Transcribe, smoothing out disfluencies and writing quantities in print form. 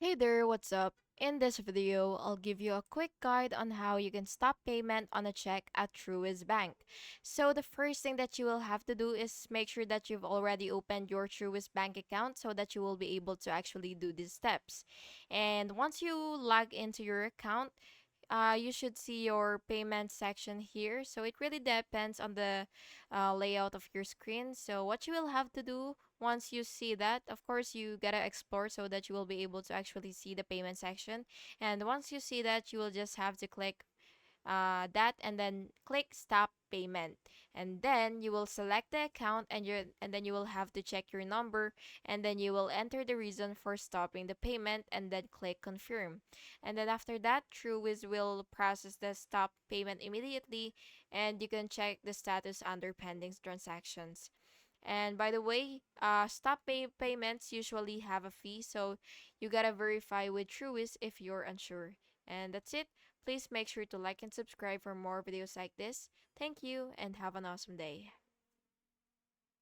Hey there, what's up? In this video, I'll give you a quick guide on how you can stop payment on a check at Truist Bank. So the first thing that you will have to do is make sure that you've already opened your Truist Bank account so that you will be able to actually do these steps. And once you log into your account, you should see your payment section here. So it really depends on the layout of your screen. So what you will have to do once you see that, of course, you gotta explore so that you will be able to actually see the payment section. And once you see that, you will just have to click that and then click stop payment, and then you will select the account and then you will have to check your number, and then you will enter the reason for stopping the payment and then click confirm. And then after that, Truist will process the stop payment immediately, and you can check the status under pending transactions. And by the way, payments usually have a fee, so you gotta verify with Truist if you're unsure. And that's it. Please make sure to like and subscribe for more videos like this. Thank you and have an awesome day.